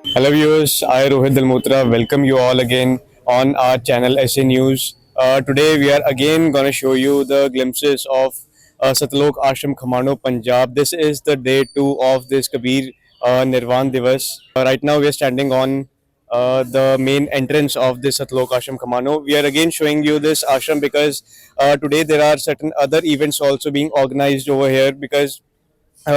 Hello viewers, I Rohit Dalmotra welcome you all again on our channel SA News. Today we are again going to show you the glimpses of Satlok Ashram Khamano, Punjab. This is the day 2 of this Kabir Nirvan Divas. Right now we are standing on the main entrance of this Satlok Ashram Khamano. We are again showing you this ashram because today there are certain other events also being organized over here because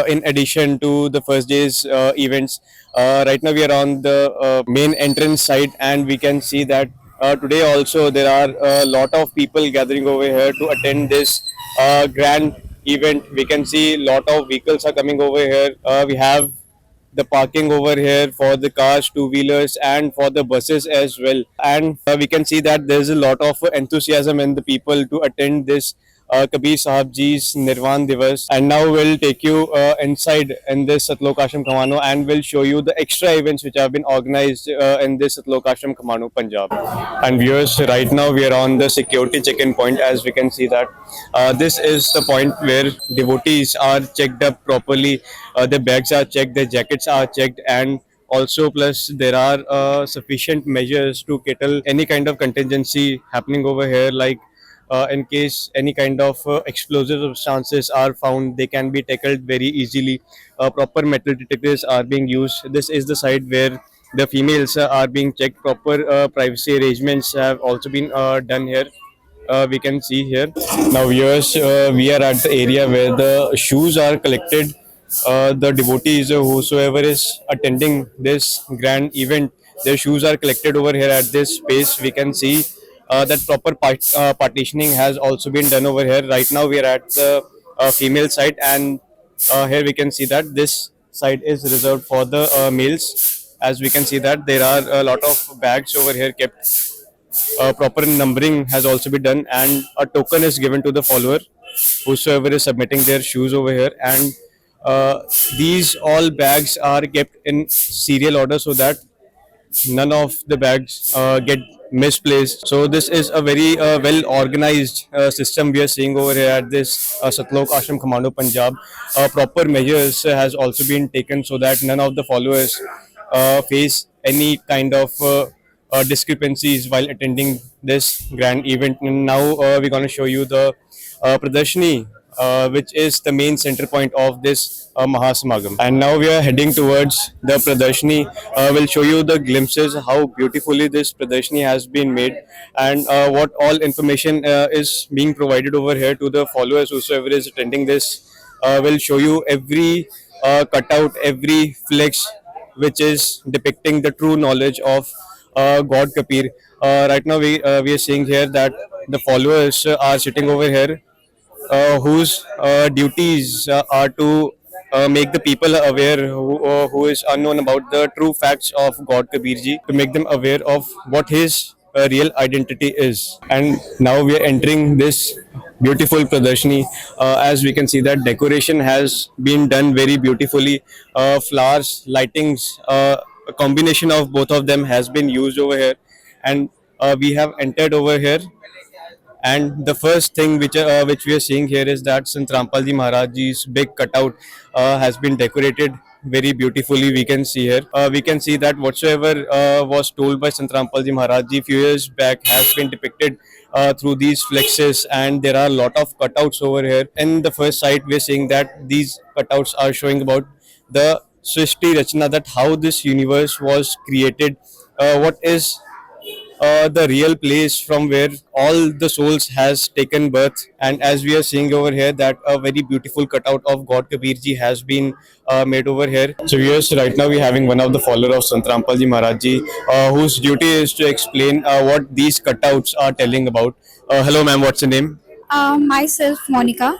in addition to the first day's events. Right now, we are on the main entrance side, and we can see that today also there are a lot of people gathering over here to attend this grand event. We can see a lot of vehicles are coming over here. We have the parking over here for the cars, two wheelers, and for the buses as well. And we can see that there's a lot of enthusiasm in the people to attend this Kabir Sahab Ji's Nirvan Divas. And now we'll take you inside in this Satlok Ashram Kamano and we'll show you the extra events which have been organized in this Satlok Ashram Kamano, Punjab. And viewers, right now we are on the security check-in point. As we can see that this is the point where devotees are checked up properly. Their bags are checked, their jackets are checked, and also plus there are sufficient measures to kettle any kind of contingency happening over here, like in case any kind of explosive substances are found, they can be tackled very easily. Proper metal detectors are being used. This is the side where the females are being checked. Proper privacy arrangements have also been done here. We can see here now, viewers, we are at the area where the shoes are collected. The devotees, whosoever is attending this grand event, their shoes are collected over here at this space. We can see that proper partitioning has also been done over here. Right now we are at the female side, and here we can see that this side is reserved for the males. As we can see that there are a lot of bags over here kept. Proper numbering has also been done, and a token is given to the follower whosoever is submitting their shoes over here. And uh, these all bags are kept in serial order so that none of the bags get misplaced. So this is a very well organized system we are seeing over here at this Satlok Ashram Commando, Punjab. Proper measures has also been taken so that none of the followers face any kind of discrepancies while attending this grand event. And now we're going to show you the Pradarshini, which is the main center point of this Mahasamagam. And now we are heading towards the Pradarshini. We'll show you the glimpses how beautifully this Pradarshini has been made, and what all information is being provided over here to the followers whosoever is attending this. We'll show you every cutout, every flex which is depicting the true knowledge of God Kapir. Right now we are seeing here that the followers are sitting over here, whose duties are to make the people aware who is unknown about the true facts of God Kabir Ji, to make them aware of what his real identity is. And now we are entering this beautiful Pradarshini. As we can see that decoration has been done very beautifully. Flowers, lightings, a combination of both of them has been used over here. And we have entered over here, and the first thing which we are seeing here is that Sant Rampal Ji Maharaj Ji's big cutout has been decorated very beautifully. We can see here. We can see that whatsoever was told by Sant Rampal Ji Maharaj Ji few years back has been depicted through these flexes, and there are a lot of cutouts over here. In the first site, we are seeing that these cutouts are showing about the Srishti Rachna, that how this universe was created, what is the real place from where all the souls has taken birth. And as we are seeing over here that a very beautiful cutout of God Kabir Ji has been made over here. So viewers, right now we're having one of the follower of Sant Rampal Ji Maharaj Ji, whose duty is to explain what these cutouts are telling about. Hello ma'am, what's your name? Myself, Monica.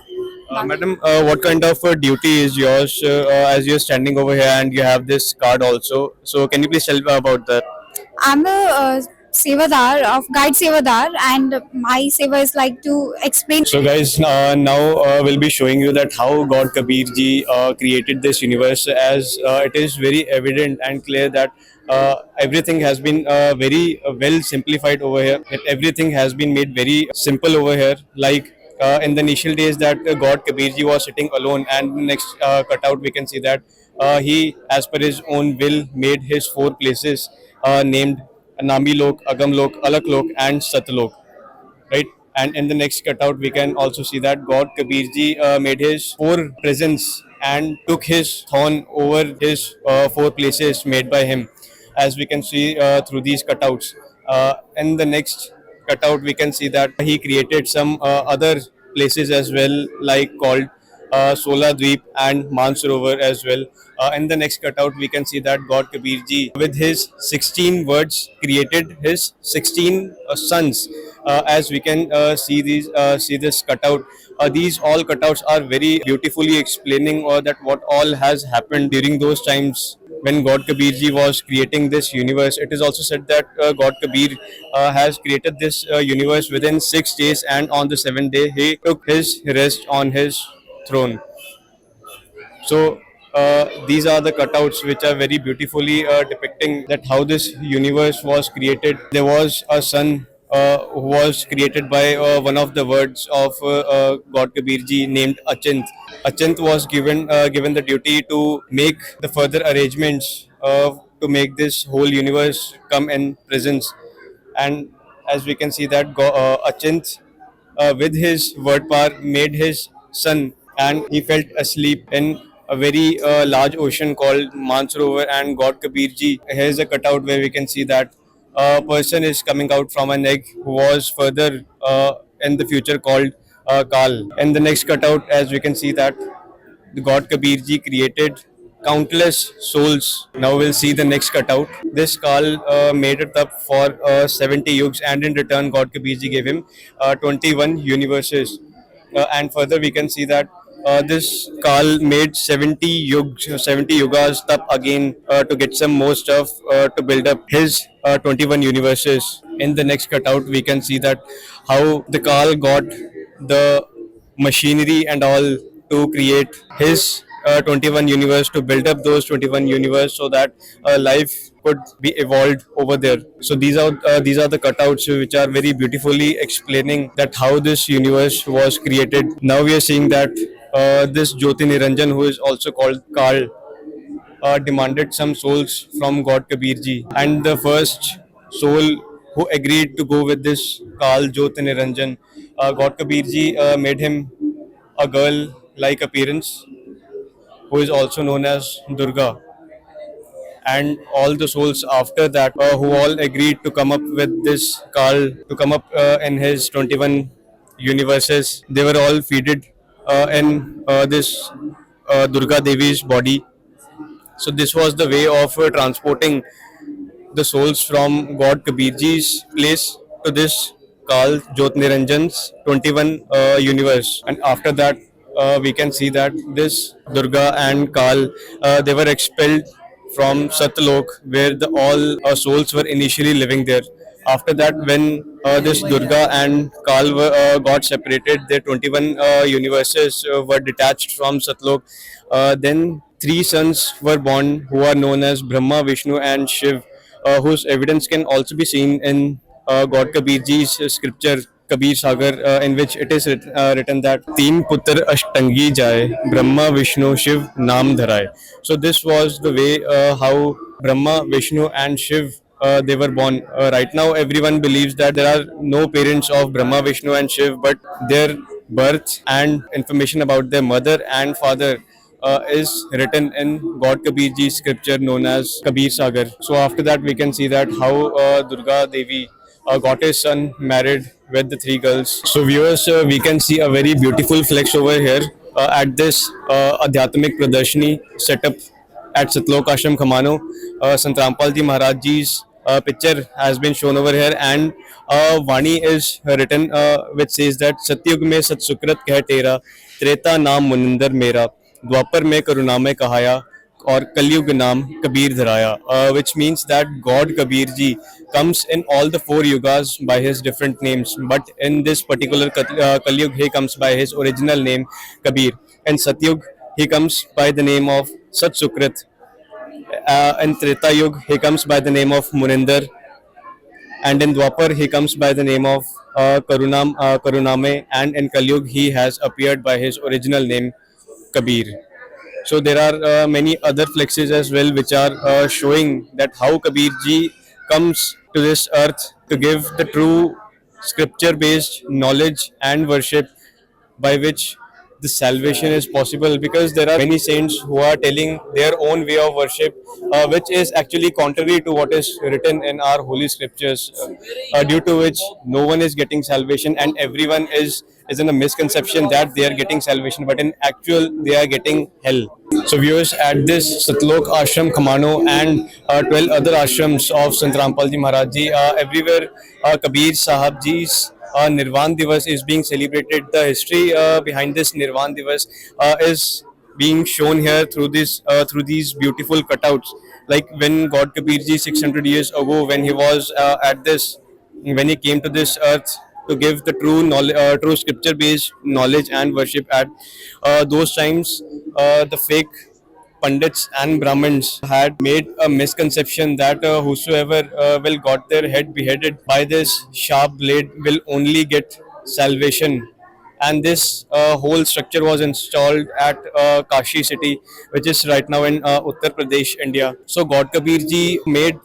Madam, what kind of duty is yours as you're standing over here and you have this card also? So can you please tell me about that? I'm a sevadar of guide sevadar, and my seva is like to explain. So, guys, now we'll be showing you that how God Kabir Ji created this universe. As it is very evident and clear that everything has been very well simplified over here. That everything has been made very simple over here. Like in the initial days, that God Kabir Ji was sitting alone, and next cutout we can see that he, as per his own will, made his four places named Nami Lok, Agam Lok, Alak Lok, and Satlok, right? And in the next cutout, we can also see that God Kabir ji made his four presents and took his throne over his four places made by him, as we can see through these cutouts. In the next cutout, we can see that he created some other places as well, like called Sola Dweep and Mansarovar as well. In the next cutout, we can see that God Kabir ji, with his 16 words, created his 16 sons. As we can see this cutout. These all cutouts are very beautifully explaining that what all has happened during those times when God Kabir ji was creating this universe. It is also said that God Kabir has created this universe within 6 days, and on the seventh day he took his rest on his throne. So these are the cutouts which are very beautifully depicting that how this universe was created. There was a sun who was created by one of the words of God Kabir ji named Achint. Achint was given the duty to make the further arrangements to make this whole universe come in presence. And as we can see that Achint with his word power made his son, and he fell asleep in a very large ocean called Mansarovar. And God Kabir ji, here's a cutout where we can see that a person is coming out from an egg who was further in the future called Kal. In the next cutout, as we can see that the God Kabir ji created countless souls. Now we'll see the next cutout. This Kal made it up for 70 yugs, and in return, God Kabir ji gave him 21 universes. And further, we can see that this Kal made 70 yugas up again to get some more stuff to build up his 21 universes. In the next cutout, we can see that how the Kal got the machinery and all to create his 21 universe, to build up those 21 universe so that life could be evolved over there. So these are the cutouts which are very beautifully explaining that how this universe was created. Now we are seeing that this Jyoti Niranjan, who is also called Kal, demanded some souls from God Kabir ji, and the first soul who agreed to go with this Kal Jyoti Niranjan, God Kabir ji made him a girl like appearance who is also known as Durga. And all the souls after that who all agreed to come up with this Kal, to come up in his 21 universes, they were all feeded in this Durga Devi's body. So this was the way of transporting the souls from God Kabir ji's place to this Kal Jyot Niranjan's 21 universe. And after that, we can see that this Durga and Kal, they were expelled from Satlok, where the all souls were initially living there. After that, when this Durga and Kal got separated, their 21 universes were detached from Satlok. Then three sons were born who are known as Brahma, Vishnu, and Shiv, whose evidence can also be seen in God Kabir ji's scripture Kabir Sagar, in which it is written that Teen Putter Ashtangi Jaye, Brahma, Vishnu, Shiv Naam Dharai. So this was the way how Brahma, Vishnu, and Shiv they were born. Right now, everyone believes that there are no parents of Brahma, Vishnu, and Shiv, but their birth and information about their mother and father is written in God Kabir ji's scripture known as Kabir Sagar. So after that, we can see that how Durga Devi got his son married with the three girls. So viewers, we can see a very beautiful flex over here at this Adhyatmik Pradarshini setup at Satlok Ashram Khamano. Sant Rampal Ji Maharaj ji's picture has been shown over here, and Vani is written which says that Satyug mein Sat Sukrat keh tera, Treta naam Muninder mera, Dwapar mein Karunamay kahaya, or Kalyug naam Kabir dharaya, which means that God Kabir ji comes in all the four yugas by his different names, but in this particular Kalyug he comes by his original name Kabir. In Satyug he comes by the name of Sat Sukrit. In Treta Yug he comes by the name of Muninder, and in Dwapar he comes by the name of Karuname, and in Kalyug he has appeared by his original name Kabir. So there are many other flexes as well, which are showing that how Kabir ji comes to this earth to give the true scripture-based knowledge and worship by which the salvation is possible, because there are many saints who are telling their own way of worship, which is actually contrary to what is written in our holy scriptures, due to which no one is getting salvation and everyone is in a misconception that they are getting salvation, but in actual they are getting hell. So viewers, at this Satlok Ashram Khamano and 12 other ashrams of Sant Rampal Ji Maharaj Ji, everywhere Kabir Sahab Ji's Nirvan Divas is being celebrated. The history behind this Nirvan Divas is being shown here through these beautiful cutouts. Like when God Kabir Ji 600 years ago, when he was when he came to this earth to give the true knowledge, true scripture-based knowledge and worship. At those times, the fake Pandits and Brahmins had made a misconception that whosoever will got their head beheaded by this sharp blade will only get salvation. And this whole structure was installed at Kashi city, which is right now in Uttar Pradesh, India. So God Kabir ji made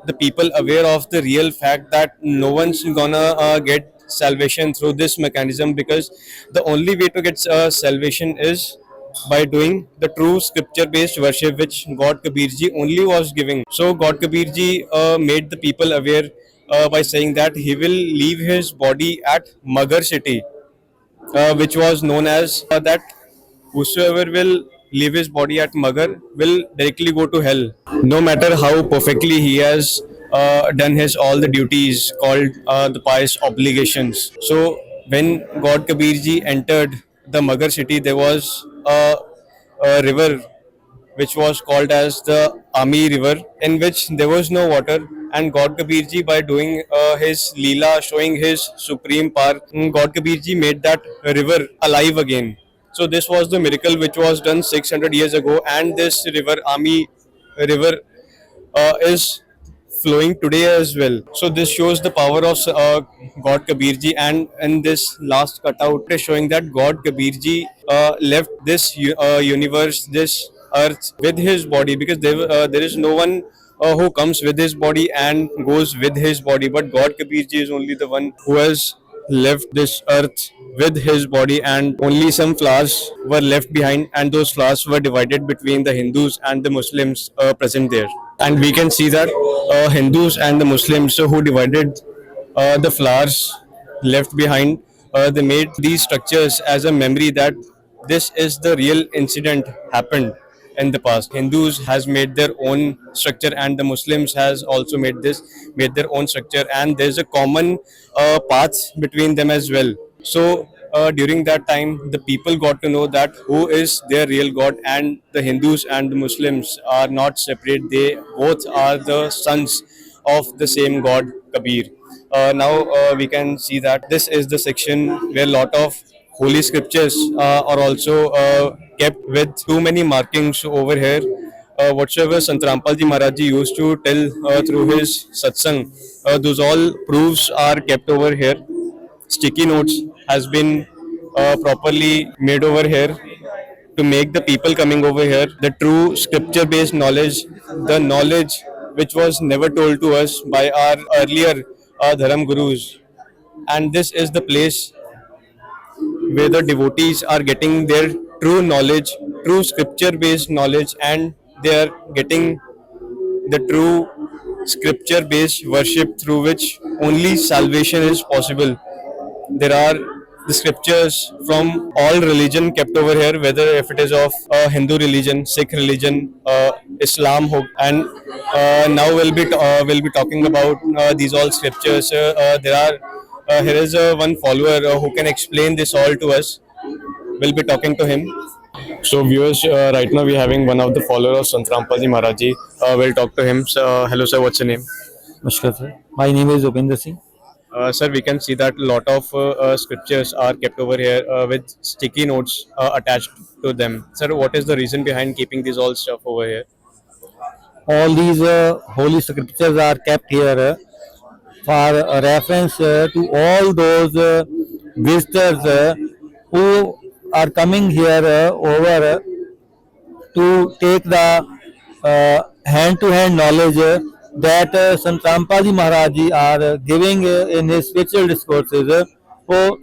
the people aware of the real fact that no one's gonna get salvation through this mechanism, because the only way to get salvation is by doing the true scripture based worship which God Kabir ji only was giving. So God Kabir ji made the people aware by saying that he will leave his body at Magar city, which was known as that whosoever will leave his body at Magar will directly go to hell, no matter how perfectly he has done his all the duties called the pious obligations. So when God Kabir ji entered the Magar city, there was a river which was called as the Ami River, in which there was no water. And God Kabir Ji, by doing his Leela, showing his supreme power, God Kabir Ji made that river alive again. So this was the miracle which was done 600 years ago, and this river, Ami River, is flowing today as well. So this shows the power of God Kabir Ji, and in this last cutout is showing that God Kabir Ji left this universe, this earth with his body, because there is no one who comes with his body and goes with his body, but God Kabir Ji is only the one who has left this earth with his body, and only some flowers were left behind, and those flowers were divided between the Hindus and the Muslims present there. And we can see that Hindus and the Muslims who divided the flowers left behind, they made these structures as a memory that this is the real incident happened in the past. Hindus has made their own structure, and the Muslims has also made their own structure, and there's a common path between them as well. So during that time, the people got to know that who is their real God, and the Hindus and the Muslims are not separate. They both are the sons of the same God, Kabir. Now we can see that this is the section where a lot of holy scriptures are also kept with too many markings over here. Whatsoever Sant Rampal Ji Maharaj Ji used to tell through his satsang, those all proofs are kept over here. Sticky notes has been properly made over here to make the people coming over here the true scripture based knowledge, the knowledge which was never told to us by our earlier dharam gurus. And this is the place where the devotees are getting their true knowledge, true scripture based knowledge, and they are getting the true scripture based worship through which only salvation is possible. There are the scriptures from all religion kept over here, whether if it is of Hindu religion, Sikh religion, Islam, and now we'll be talking about these all scriptures. There are here is one follower who can explain this all to us. We'll be talking to him. So viewers, right now we're having one of the followers of Sant Rampal Ji Maharaj Ji. We'll talk to him. So, hello sir, what's your name? Namaskar sir. My name is Upinder Singh. Sir, we can see that a lot of scriptures are kept over here with sticky notes attached to them. Sir, what is the reason behind keeping these all stuff over here? All these holy scriptures are kept here for reference to all those visitors who are coming here over to take the hand-to-hand knowledge that Sant Rampaji Maharaj Ji are giving in his spiritual discourses. So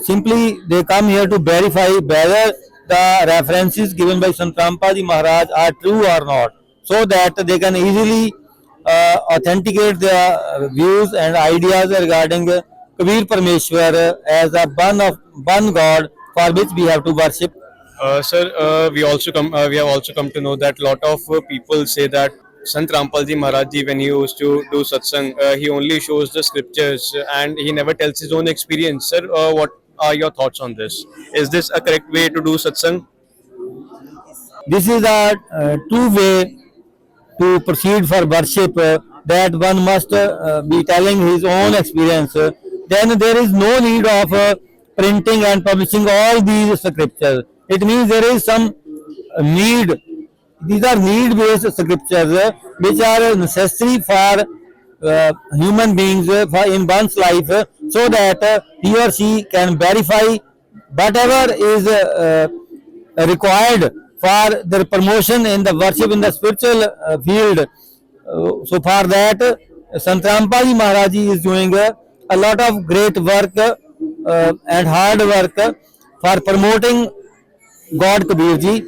simply they come here to verify whether the references given by Sant Rampaji Maharaj are true or not, so that they can easily authenticate their views and ideas regarding Kabir Parmeshwar as a one God for which we have to worship. Sir, we have also come to know that lot of people say that Sant Rampalji Maharaj Ji, when he used to do satsang, he only shows the scriptures and he never tells his own experience. Sir, what are your thoughts on this? Is this a correct way to do satsang? This is a true way to proceed for worship, that one must be telling his own experience. Then there is no need of printing and publishing all these scriptures. It means there is some need. These are need-based scriptures which are necessary for human beings for in one's life, so that he or she can verify whatever is required for their promotion in the worship in the spiritual field. So for that, Sant Rampaji Maharaj Ji is doing a lot of great work and hard work for promoting God Kabir Ji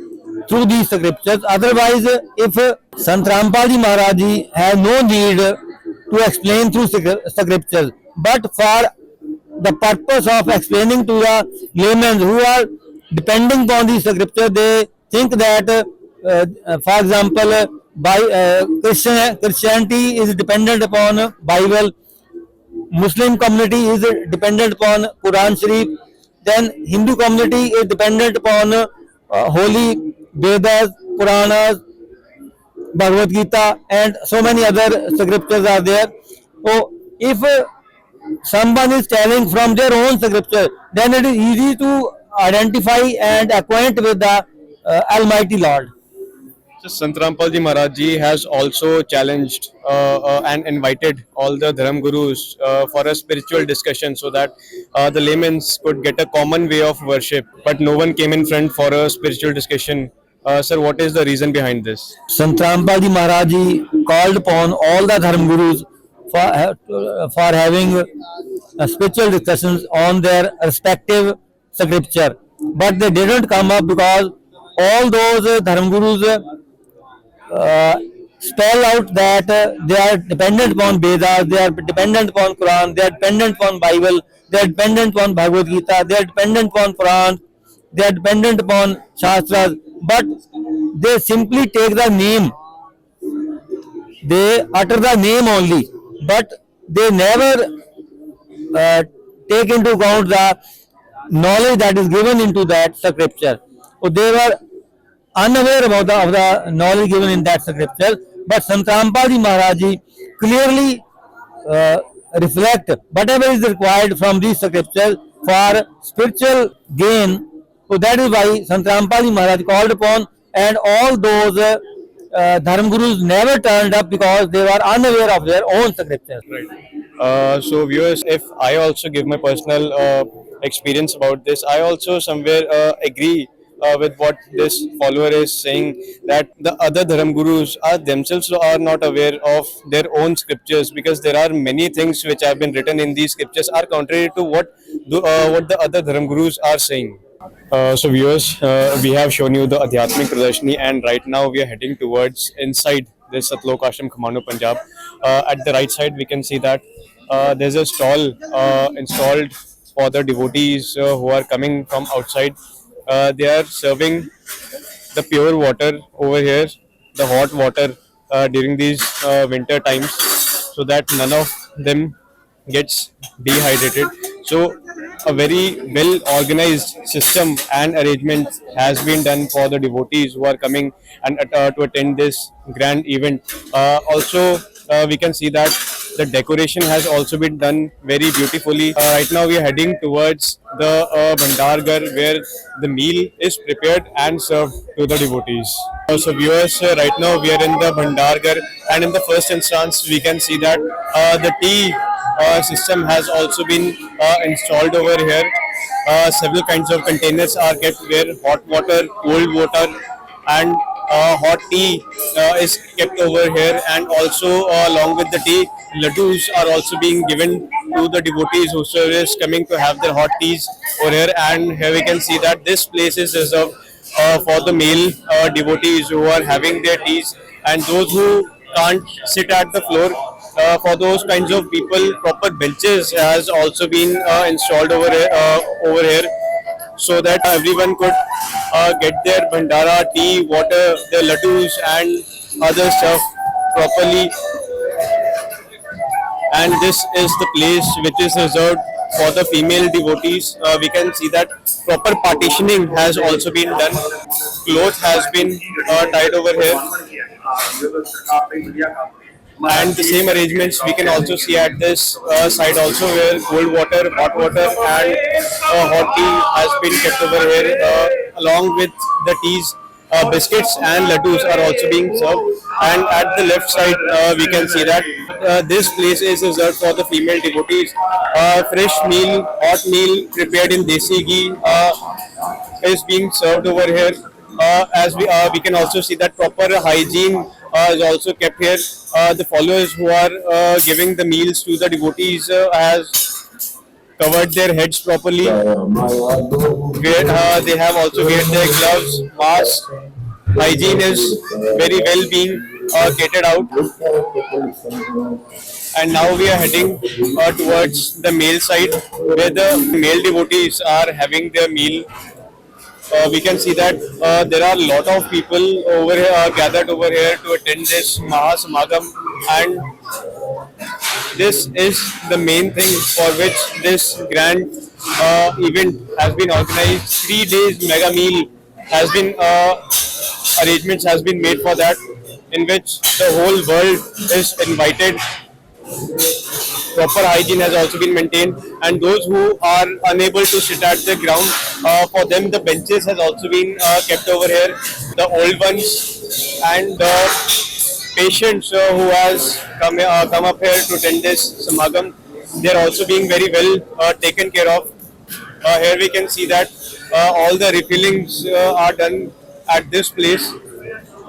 through these scriptures. Otherwise, if Sant Rampaji Maharaj Ji have no need to explain through scriptures, but for the purpose of explaining to the laymen who are depending upon these scriptures, they think that, for example, by Christianity is dependent upon Bible, Muslim community is dependent upon Quran Sharif, then Hindu community is dependent upon holy Vedas, Puranas, Bhagavad Gita, and so many other scriptures are there. So if someone is telling from their own scripture, then it is easy to identify and acquaint with the Almighty Lord. So Sant Rampalji Maharaj Ji has also challenged and invited all the Dharam Gurus for a spiritual discussion, so that the laymen could get a common way of worship. But no one came in front for a spiritual discussion. Sir, what is the reason behind this? Sant Rampaji Maharaj Ji called upon all the Dharam Gurus for having spiritual discussions on their respective scripture. But they didn't come up because all those Dharam Gurus spell out that they are dependent upon Vedas, they are dependent upon Quran, they are dependent upon Bible, they are dependent upon Bhagavad Gita, they are dependent upon Quran, they are dependent upon Shastras, but they simply take the name. They utter the name only, but they never take into account the knowledge that is given into that scripture. So they were unaware about the knowledge given in that scripture, but Sant Rampaji Maharaj Ji clearly reflect whatever is required from these scriptures for spiritual gain. So that is why Sant Rampaji Maharaj called upon, and all those Dharam Gurus never turned up because they were unaware of their own scriptures. Right. So viewers, if I also give my personal experience about this, I also somewhere agree with what this follower is saying, that the other Dharam Gurus are themselves are not aware of their own scriptures, because there are many things which have been written in these scriptures are contrary to what the other Dharam Gurus are saying. So viewers, we have shown you the Adhyatmik Pradarshini, and right now we are heading towards inside this Satlok Ashram Khamano, Punjab. At the right side we can see that there's a stall installed for the devotees who are coming from outside. They are serving the pure water over here, the hot water during these winter times, so that none of them gets dehydrated. So a very well organized system and arrangement has been done for the devotees who are coming and to attend this grand event. Also, we can see that the decoration has also been done very beautifully. Right now we are heading towards the Bhandargar, where the meal is prepared and served to the devotees. So viewers, right now we are in the Bhandargar, and in the first instance we can see that the tea system has also been installed over here. Several kinds of containers are kept where hot water, cold water and hot tea is kept over here, and also along with the tea, laddus are also being given to the devotees whosoever is coming to have their hot teas over here. And here we can see that this place is reserved for the male devotees who are having their teas, and those who can't sit at the floor. For those kinds of people, proper benches has also been installed over here, so that everyone could get their bhandara, tea, water, their laddus, and other stuff properly. And this is the place which is reserved for the female devotees. We can see that proper partitioning has also been done. Cloth has been tied over here, and the same arrangements we can also see at this side also, where cold water, hot water, and hot tea has been kept over here, along with the teas. Biscuits and laddus are also being served, and at the left side we can see that this place is reserved for the female devotees. Fresh meal, hot meal prepared in desi ghee is being served over here. As we can also see that proper hygiene is also kept here. The followers who are giving the meals to the devotees has covered their heads properly. They have also wear their gloves, masks. Hygiene is very well being catered out. And now we are heading towards the male side, where the male devotees are having their meal. We can see that there are a lot of people over here gathered over here to attend this Mahasamagam, and this is the main thing for which this grand event has been organized. 3 days mega meal has been arrangements has been made for that, in which the whole world is invited. Proper hygiene has also been maintained, and those who are unable to sit at the ground, for them the benches has also been kept over here. The old ones and the patients who has come up here to attend this samagam, they are also being very well taken care of. Here we can see that all the refillings are done at this place.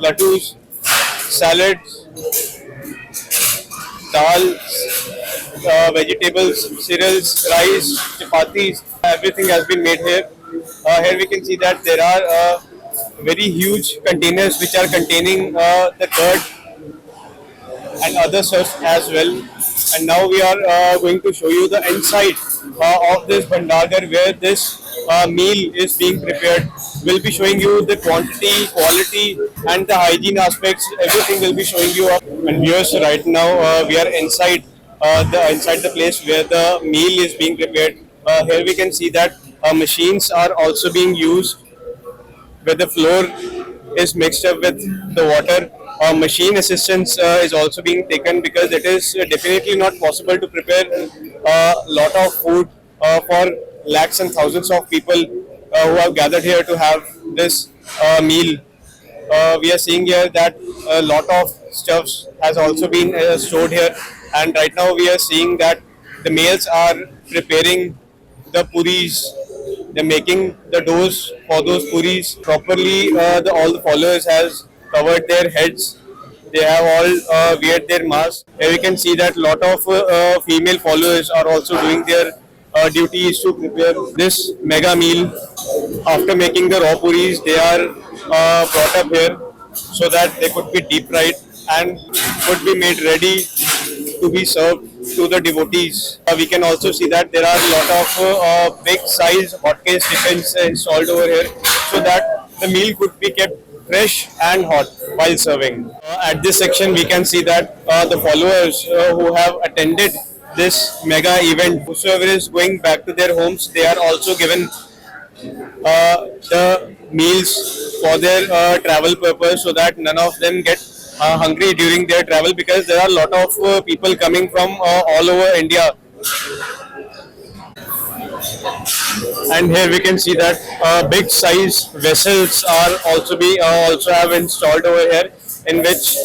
Laddus, salads, dal, vegetables, cereals, rice, chapatis, everything has been made here. Here we can see that there are very huge containers which are containing the curd and other stuff as well. And now we are going to show you the inside of this bhandagar, where this meal is being prepared. We'll be showing you the quantity, quality, and the hygiene aspects. Everything will be showing you. And viewers, right now we are inside the place where the meal is being prepared. Here we can see that machines are also being used, where the flour is mixed up with the water. Machine assistance is also being taken, because it is definitely not possible to prepare a lot of food for lakhs and thousands of people who have gathered here to have this meal. We are seeing here that a lot of stuffs has also been stored here, and right now we are seeing that the males are preparing the puris. They're making the doughs for those puris properly. All the followers has covered their heads. They have all weared their masks. Here we can see that lot of female followers are also doing their duties to prepare this mega meal. After making the raw puris, they are brought up here so that they could be deep fried and could be made ready to be served to the devotees. We can also see that there are a lot of big size hotcase tiffins installed over here, so that the meal could be kept fresh and hot while serving. At this section we can see that the followers who have attended this mega event, whosoever is going back to their homes, they are also given the meals for their travel purpose, so that none of them get hungry during their travel, because there are a lot of people coming from all over India. And here we can see that big size vessels are also have installed over here, in which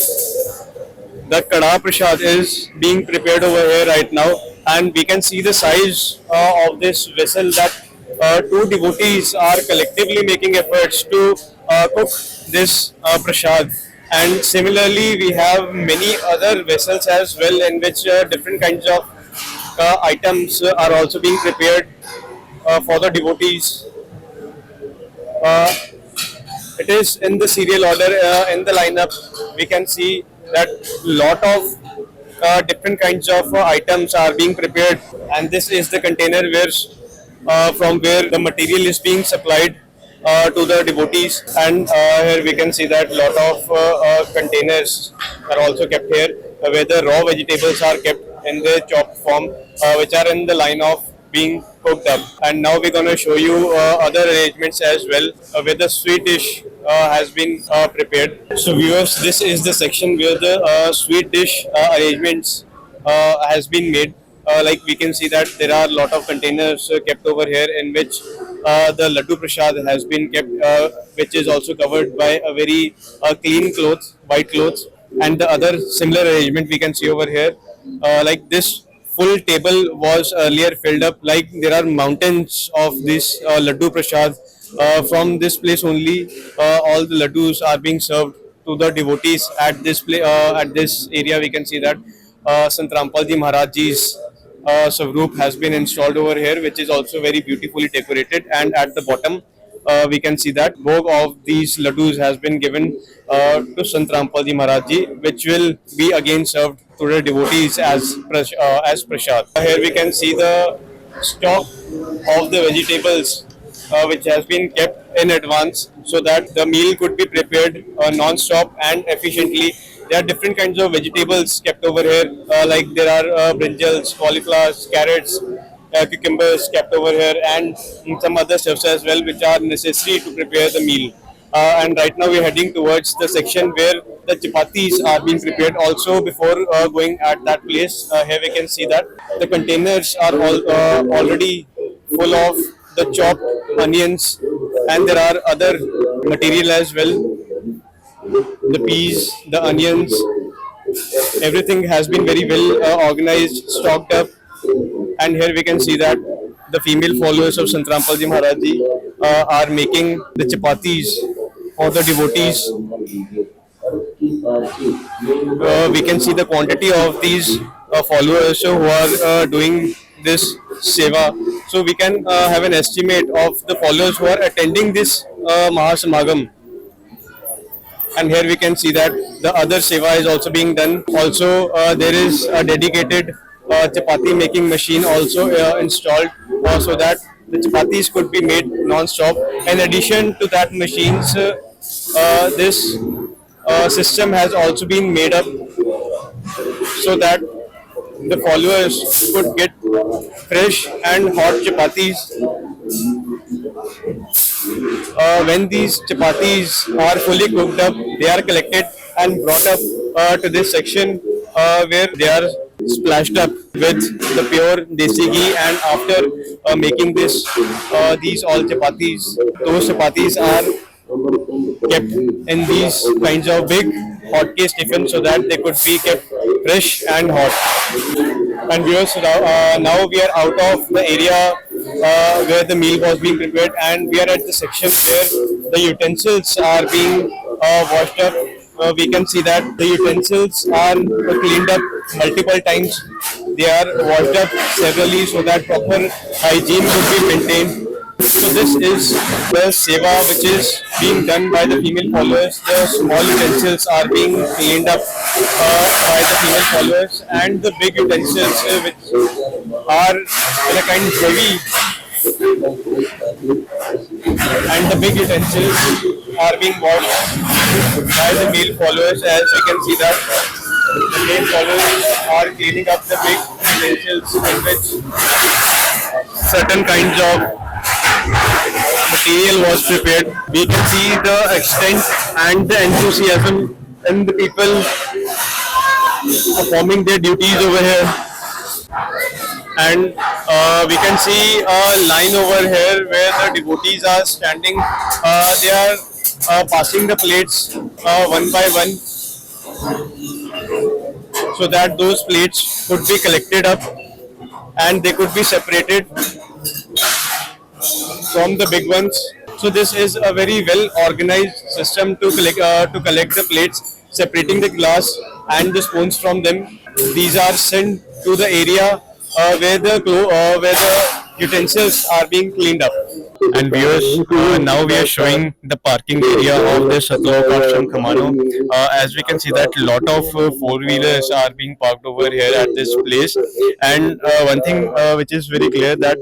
the Kada Prasad is being prepared over here right now. And we can see the size of this vessel, that two devotees are collectively making efforts to cook this prasad. And similarly, we have many other vessels as well in which different kinds of items are also being prepared for the devotees. Uh, it is in the serial order in the lineup. We can see that lot of different kinds of items are being prepared, and this is the container where from where the material is being supplied to the devotees. And here we can see that lot of containers are also kept here where the raw vegetables are kept in the chopped form, which are in the line of being cooked up. And now we're going to show you other arrangements as well where the sweet dish has been prepared. So viewers, this is the section where the sweet dish arrangements has been made. Like we can see that there are a lot of containers kept over here in which the laddu prasad has been kept, which is also covered by a very clean cloth, white cloth. And the other similar arrangement we can see over here, like this full table was earlier filled up, like there are mountains of this laddu prasad. From this place only, all the laddus are being served to the devotees at this at this area. We can see that Sant Rampalji Maharaj Ji's Swaroop has been installed over here, which is also very beautifully decorated. And at the bottom, we can see that bhog of these laddus has been given to Sant Rampalji Maharaj Ji, which will be again served to the devotees as prasad. Here we can see the stock of the vegetables which has been kept in advance so that the meal could be prepared non-stop and efficiently. There are different kinds of vegetables kept over here, like there are brinjals, cauliflowers, carrots, cucumbers kept over here, and some other stuffs as well, which are necessary to prepare the meal. And right now we're heading towards the section where the chapatis are being prepared. Also, before going at that place, here we can see that the containers are already full of the chopped onions, and there are other material as well. The peas, the onions, everything has been very well organized, stocked up. And here we can see that the female followers of Sant Rampalji Maharaj Ji are making the chapatis for the devotees. We can see the quantity of these followers who are doing this seva. So we can have an estimate of the followers who are attending this Mahasamagam. And here we can see that the other seva is also being done. Also, there is a dedicated chapati making machine also installed so that the chapatis could be made non-stop. In addition to that machines, this system has also been made up so that the followers could get fresh and hot chapatis. When these chapatis are fully cooked up, they are collected and brought up to this section where they are splashed up with the pure desi ghee. And after making this, these all chapatis, those chapatis are kept in these kinds of big hot case tiffins so that they could be kept fresh and hot. And viewers, now we are out of the area where the meal was being prepared, and we are at the section where the utensils are being washed up. We can see that the utensils are cleaned up multiple times. They are washed up severally so that proper hygiene could be maintained. So this is the seva which is being done by the female followers. The small utensils are being cleaned up by the female followers, and the big utensils which are in a kind of heavy, and the big utensils are being washed by the male followers. As we can see that the male followers are cleaning up the big utensils in which certain kinds of material was prepared. We can see the extent and the enthusiasm in the people performing their duties over here. And we can see a line over here where the devotees are standing. They are passing the plates one by one so that those plates could be collected up and they could be separated from the big ones. So this is a very well organized system to collect the plates, separating the glass and the spoons from them. These are sent to the area where the utensils are being cleaned up. And viewers, now we are showing the parking area of this Satlok Ashram Khamano. As we can see that a lot of four-wheelers are being parked over here at this place. And one thing which is very clear that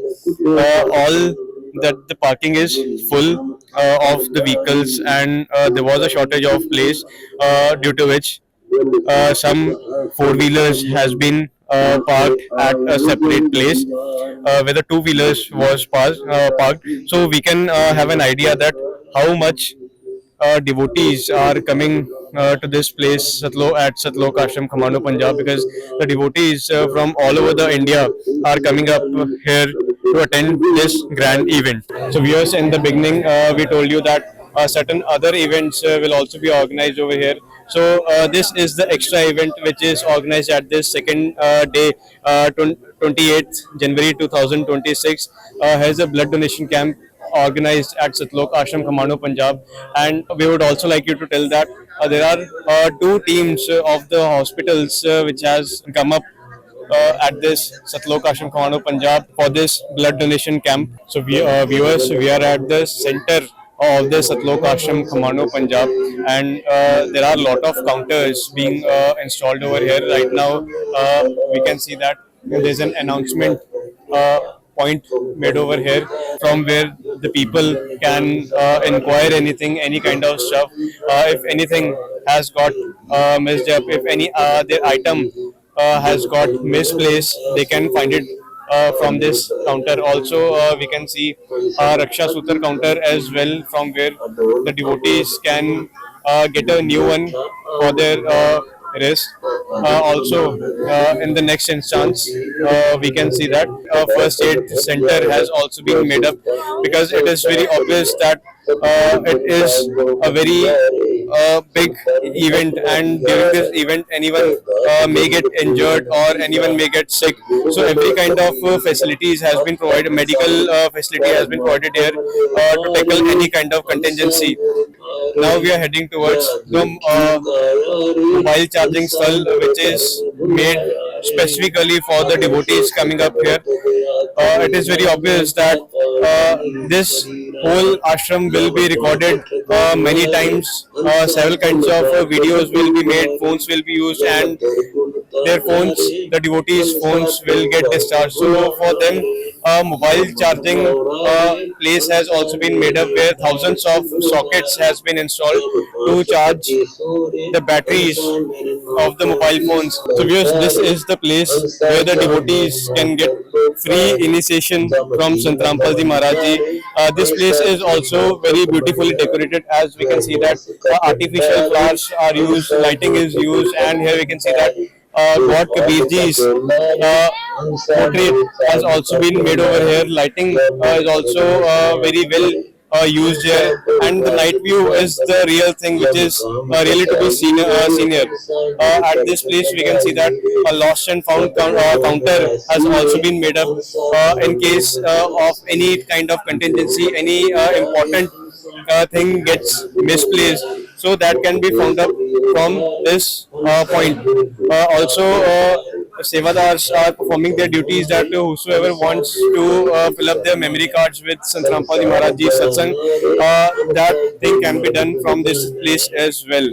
all that the parking is full of the vehicles, and there was a shortage of place due to which some four-wheelers has been parked at a separate place where the two-wheelers was parked. So we can have an idea that how much devotees are coming to this place at Satlok Ashram Khamano Punjab, because the devotees from all over the India are coming up here to attend this grand event. So viewers, in the beginning we told you that certain other events will also be organized over here. So this is the extra event which is organized at this second day, 28th January 2026, has a blood donation camp organized at Satlok Ashram Khamano Punjab. And we would also like you to tell that there are two teams of the hospitals which has come up at this Satlok Ashram Khamano Punjab for this blood donation camp. So viewers, we are at the center of the Satlok Ashram Khamano Punjab, and there are a lot of counters being installed over here right now. We can see that there's an announcement point made over here from where the people can inquire anything, any kind of stuff. If anything has got messed up, if any their item has got misplaced, they can find it from this counter. Also, we can see Raksha Sutra counter as well, from where the devotees can get a new one for their wrist. Also, in the next instance, we can see that a first aid center has also been made up, because it is very obvious that it is a very big event, and during this event anyone may get injured or anyone may get sick. So every kind of facilities has been provided, medical facility has been provided here to tackle any kind of contingency. Now we are heading towards the mobile charging stall, which is made specifically for the devotees coming up here. It is very obvious that this whole ashram will be recorded many times. Several kinds of videos will be made, phones will be used, and their phones, the devotees' phones, will get discharged. So for them, mobile charging place has also been made up, where thousands of sockets has been installed to charge the batteries of the mobile phones. So viewers, this is the place where the devotees can get free initiation from Sant Rampal Ji Maharaj Ji. This place is also very beautifully decorated, as we can see that artificial flowers are used, lighting is used, and here we can see that God Kabir Ji's portrait has also been made over here. Lighting is also very well used here, and the night view is the real thing, which is really to be seen here. At this place we can see that a lost and found counter has also been made up in case of any kind of contingency, any important thing gets misplaced, so that can be found up from this point. Also, Sevadars are performing their duties, that whosoever wants to fill up their memory cards with Sant Rampal Ji Maharaj Ji Satsang, that thing can be done from this place as well.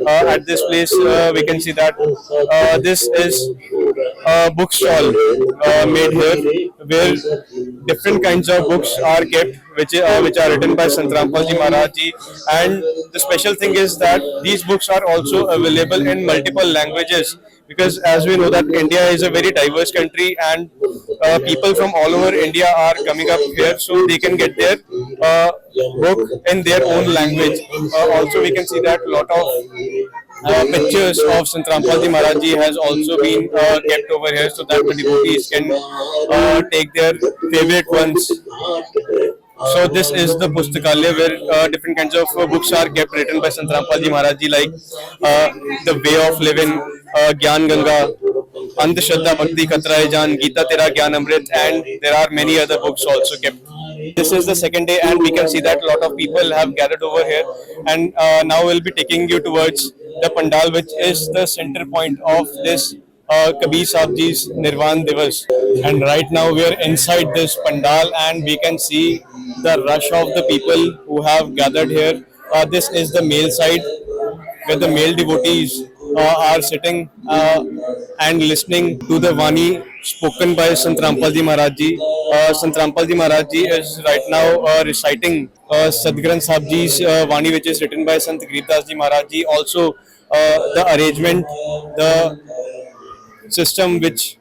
At this place, we can see that this is a book stall made here, where different kinds of books are kept, which are written by Sant Rampal Ji Maharaj Ji. And the special thing is that these books are also available in multiple languages, because as we know that India is a very diverse country, and people from all over India are coming up here, so they can get their book in their own language. Also, we can see that a lot of pictures of Sant Rampal Ji Maharaj Ji has also been kept over here, so that the devotees can take their favorite ones. So this is the Pustakalaya, where different kinds of books are kept written by Sant Rampal Ji Maharaj Ji, like The Way of Living, Gyan Ganga, Andhashraddha Bhakti Khatraye Jaan, Gita Tera Gyan Amrit, and there are many other books also kept. This is the second day, and we can see that a lot of people have gathered over here. And now we'll be taking you towards the pandal, which is the center point of this Kabir Sahib Ji's Nirvan Divas. And right now we are inside this pandal, and we can see the rush of the people who have gathered here. This is the male side, where the male devotees are sitting and listening to the Vani spoken by Sant Rampal Ji Maharaj Ji. Sant Rampal Ji Maharaj Ji is right now reciting Sadgranth Sahib Ji's Vani, which is written by Sant Garibdas Ji Maharaj Ji. Also, the arrangement, the system which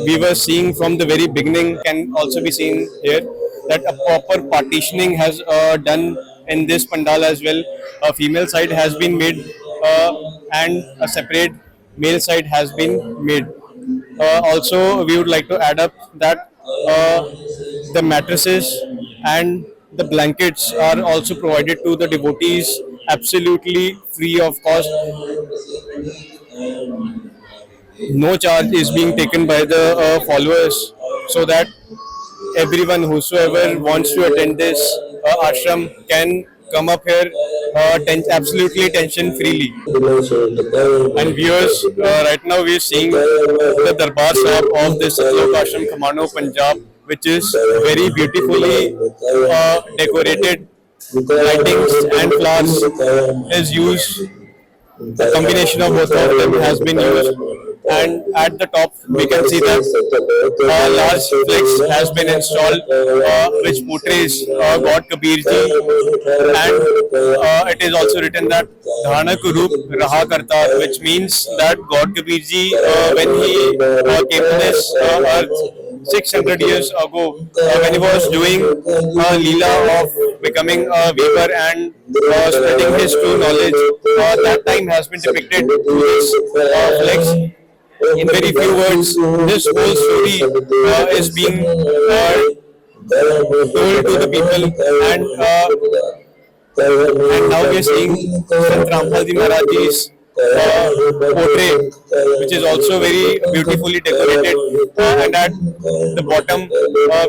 we were seeing from the very beginning can also be seen here, that a proper partitioning has done in this pandal as well. A female side has been made and a separate male side has been made. Also, we would like to add up that the mattresses and the blankets are also provided to the devotees absolutely free of cost. No charge is being taken by the followers, so that everyone whosoever wants to attend this ashram can come up here absolutely tension freely. And viewers, right now we are seeing the Darbar Sahib of this Satlok Ashram Khamano, Punjab, which is very beautifully decorated. Lightings and flowers is used. A combination of both of them has been used. And at the top we can see that a large flex has been installed which portrays God Kabir Ji, and it is also written that Dhanak Roop Raha Kartar, which means that God Kabir Ji, when he came to this earth 600 years ago, when he was doing a leela of becoming a weaver and spreading his true knowledge, that time has been depicted through this flex. In very few words, this whole story is being told to the people, and now we are seeing Sant Rampal Ji Maharaj Ji's portrait, which is also very beautifully decorated, and at the bottom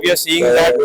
we are seeing that